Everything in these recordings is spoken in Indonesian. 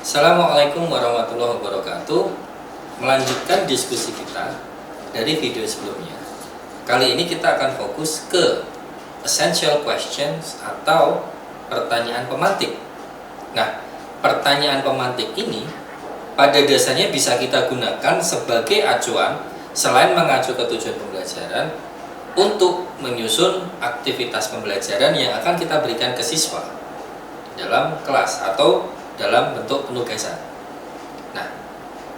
Assalamualaikum warahmatullahi wabarakatuh. Melanjutkan diskusi kita dari video sebelumnya. Kali ini kita akan fokus ke essential questions atau pertanyaan pemantik. Nah, pertanyaan pemantik ini pada dasarnya bisa kita gunakan sebagai acuan selain mengacu ke tujuan pembelajaran untuk menyusun aktivitas pembelajaran yang akan kita berikan ke siswa dalam kelas atau dalam bentuk penugasan. Nah,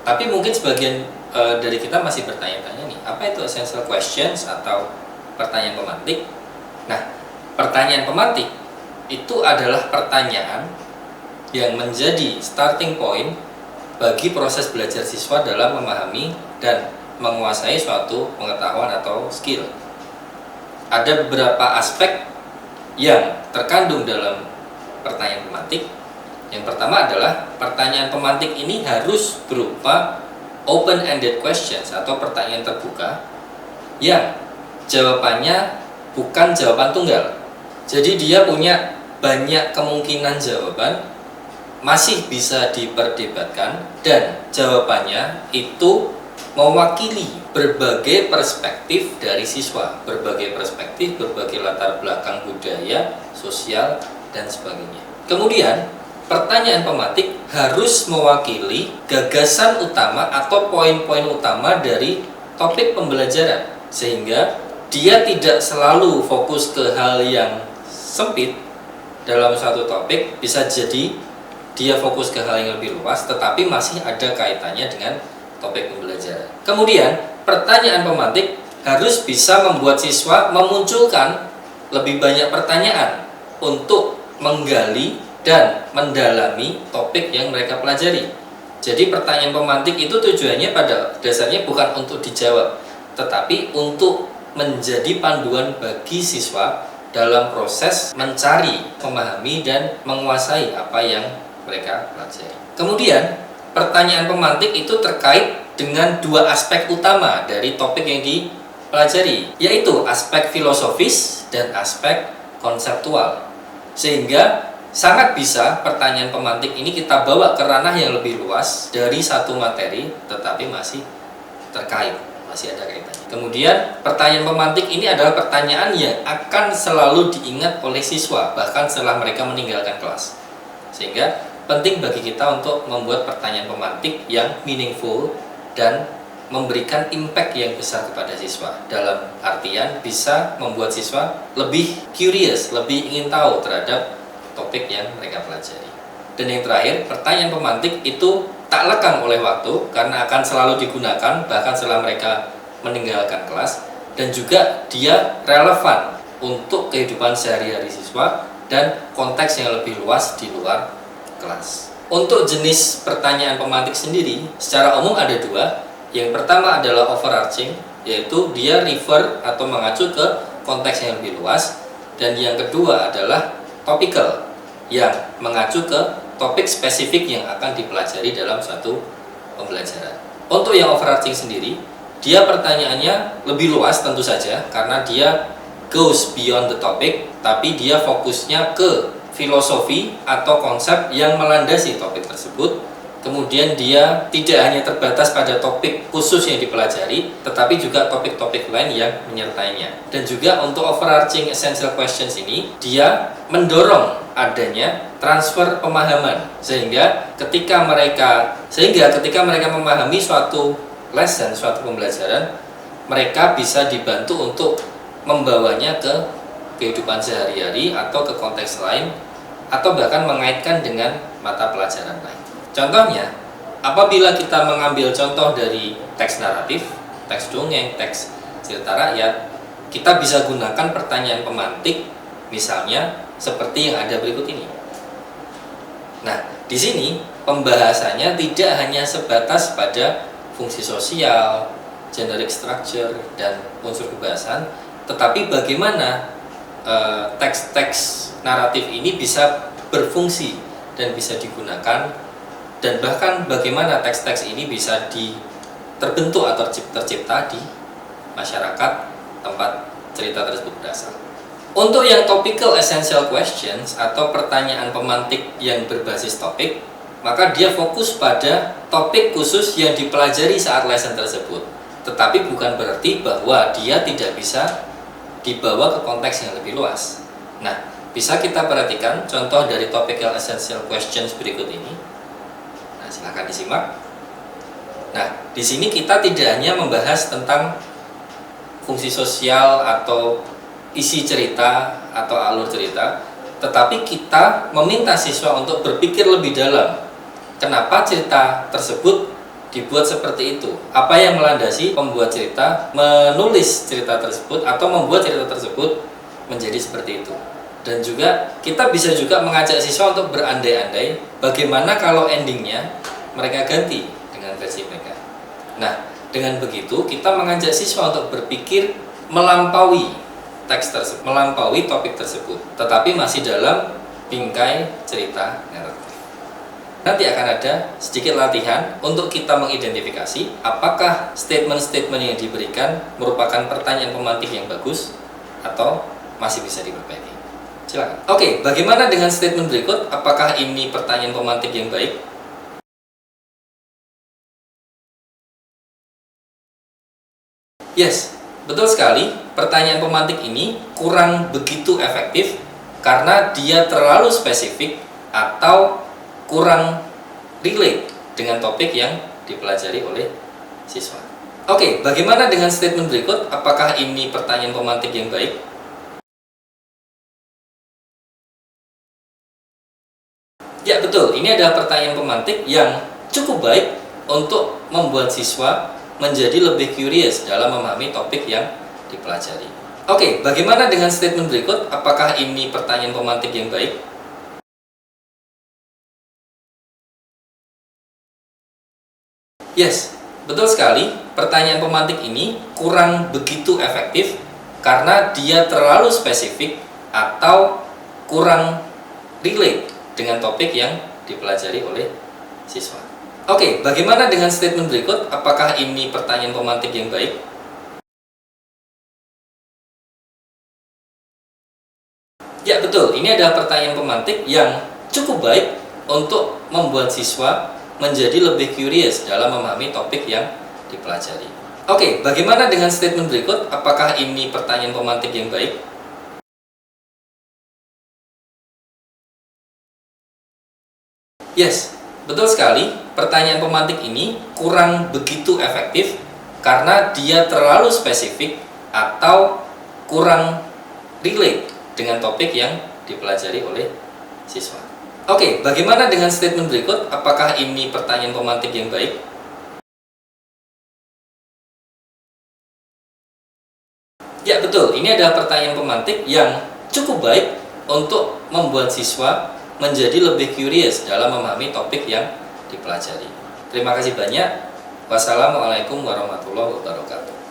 tapi mungkin sebagian dari kita masih bertanya-tanya nih, apa itu essential questions atau pertanyaan pemantik? Nah, pertanyaan pemantik itu adalah pertanyaan yang menjadi starting point bagi proses belajar siswa dalam memahami dan menguasai suatu pengetahuan atau skill. Ada beberapa aspek yang terkandung dalam pertanyaan pemantik. Yang pertama adalah pertanyaan pemantik ini harus berupa open-ended questions atau pertanyaan terbuka yang jawabannya bukan jawaban tunggal. Jadi dia punya banyak kemungkinan jawaban, masih bisa diperdebatkan, dan jawabannya itu mewakili berbagai perspektif dari siswa, berbagai perspektif, berbagai latar belakang budaya, sosial, dan sebagainya. Kemudian pertanyaan pemantik harus mewakili gagasan utama atau poin-poin utama dari topik pembelajaran, sehingga dia tidak selalu fokus ke hal yang sempit dalam suatu topik. Bisa jadi dia fokus ke hal yang lebih luas, tetapi masih ada kaitannya dengan topik pembelajaran. Kemudian pertanyaan pemantik harus bisa membuat siswa memunculkan lebih banyak pertanyaan untuk menggali dan mendalami topik yang mereka pelajari. Jadi pertanyaan pemantik itu tujuannya pada dasarnya bukan untuk dijawab, tetapi untuk menjadi panduan bagi siswa dalam proses mencari, memahami, dan menguasai apa yang mereka pelajari. Kemudian pertanyaan pemantik itu terkait dengan dua aspek utama dari topik yang dipelajari, yaitu aspek filosofis dan aspek konseptual. Sehingga sangat bisa pertanyaan pemantik ini kita bawa ke ranah yang lebih luas dari satu materi, tetapi masih terkait, masih ada kaitannya. Kemudian pertanyaan pemantik ini adalah pertanyaan yang akan selalu diingat oleh siswa bahkan setelah mereka meninggalkan kelas. Sehingga penting bagi kita untuk membuat pertanyaan pemantik yang meaningful dan memberikan impact yang besar kepada siswa, dalam artian bisa membuat siswa lebih curious, lebih ingin tahu terhadap topik yang mereka pelajari. Dan yang terakhir, pertanyaan pemantik itu tak lekang oleh waktu karena akan selalu digunakan bahkan setelah mereka meninggalkan kelas, dan juga dia relevan untuk kehidupan sehari-hari siswa dan konteks yang lebih luas di luar kelas. Untuk jenis pertanyaan pemantik sendiri secara umum ada dua. Yang pertama adalah overarching, yaitu dia refer atau mengacu ke konteks yang lebih luas, dan yang kedua adalah topical, yang mengacu ke topik spesifik yang akan dipelajari dalam suatu pembelajaran. Untuk yang overarching sendiri, dia pertanyaannya lebih luas tentu saja karena dia goes beyond the topic, tapi dia fokusnya ke filosofi atau konsep yang melandasi topik tersebut. Kemudian dia tidak hanya terbatas pada topik khusus yang dipelajari, tetapi juga topik-topik lain yang menyertainya. Dan juga untuk overarching essential questions ini, dia mendorong adanya transfer pemahaman, sehingga ketika mereka memahami suatu lesson, suatu pembelajaran, mereka bisa dibantu untuk membawanya ke kehidupan sehari-hari atau ke konteks lain, atau bahkan mengaitkan dengan mata pelajaran lain. Contohnya, apabila kita mengambil contoh dari teks naratif, teks dongeng, teks cerita rakyat, kita bisa gunakan pertanyaan pemantik, misalnya seperti yang ada berikut ini. Nah, di sini pembahasannya tidak hanya sebatas pada fungsi sosial, generic structure, dan unsur kebahasan, tetapi bagaimana teks-teks naratif ini bisa berfungsi dan bisa digunakan, dan bahkan bagaimana teks-teks ini bisa terbentuk atau tercipta di masyarakat tempat cerita tersebut berasal. Untuk yang topical essential questions atau pertanyaan pemantik yang berbasis topik, maka dia fokus pada topik khusus yang dipelajari saat lesson tersebut. Tetapi bukan berarti bahwa dia tidak bisa dibawa ke konteks yang lebih luas. Nah, bisa kita perhatikan contoh dari topical essential questions berikut ini. Nah, silakan disimak. Nah, di sini kita tidak hanya membahas tentang fungsi sosial atau isi cerita atau alur cerita, tetapi kita meminta siswa untuk berpikir lebih dalam. Kenapa cerita tersebut dibuat seperti itu? Apa yang melandasi pembuat cerita menulis cerita tersebut atau membuat cerita tersebut menjadi seperti itu? Dan juga kita bisa juga mengajak siswa untuk berandai-andai bagaimana kalau endingnya mereka ganti dengan versi mereka. Nah, dengan begitu kita mengajak siswa untuk berpikir melampaui teks tersebut, melampaui topik tersebut, tetapi masih dalam bingkai cerita naratif. Nanti akan ada sedikit latihan untuk kita mengidentifikasi apakah statement-statement yang diberikan merupakan pertanyaan pemantik yang bagus atau masih bisa diperbaiki. Silakan. Oke, bagaimana dengan statement berikut? Apakah ini pertanyaan pemantik yang baik? Yes, betul sekali. Pertanyaan pemantik ini kurang begitu efektif karena dia terlalu spesifik atau kurang relate dengan topik yang dipelajari oleh siswa. Oke, bagaimana dengan statement berikut? Apakah ini pertanyaan pemantik yang baik? Ya betul, ini adalah pertanyaan pemantik yang cukup baik untuk membuat siswa menjadi lebih curious dalam memahami topik yang dipelajari. Oke, bagaimana dengan statement berikut? Apakah ini pertanyaan pemantik yang baik? Yes, betul sekali. Pertanyaan pemantik ini kurang begitu efektif karena dia terlalu spesifik atau kurang relate dengan topik yang dipelajari oleh siswa. Oke, bagaimana dengan statement berikut? Apakah ini pertanyaan pemantik yang baik? Ya betul, ini adalah pertanyaan pemantik yang cukup baik untuk membuat siswa menjadi lebih curious dalam memahami topik yang dipelajari. Oke, bagaimana dengan statement berikut? Apakah ini pertanyaan pemantik yang baik? Yes, betul sekali. Pertanyaan pemantik ini kurang begitu efektif karena dia terlalu spesifik atau kurang relate dengan topik yang dipelajari oleh siswa. Oke, bagaimana dengan statement berikut? Apakah ini pertanyaan pemantik yang baik? Ya betul, ini adalah pertanyaan pemantik yang cukup baik untuk membuat siswa menjadi lebih curious dalam memahami topik yang dipelajari. Terima kasih banyak. Wassalamualaikum warahmatullahi wabarakatuh.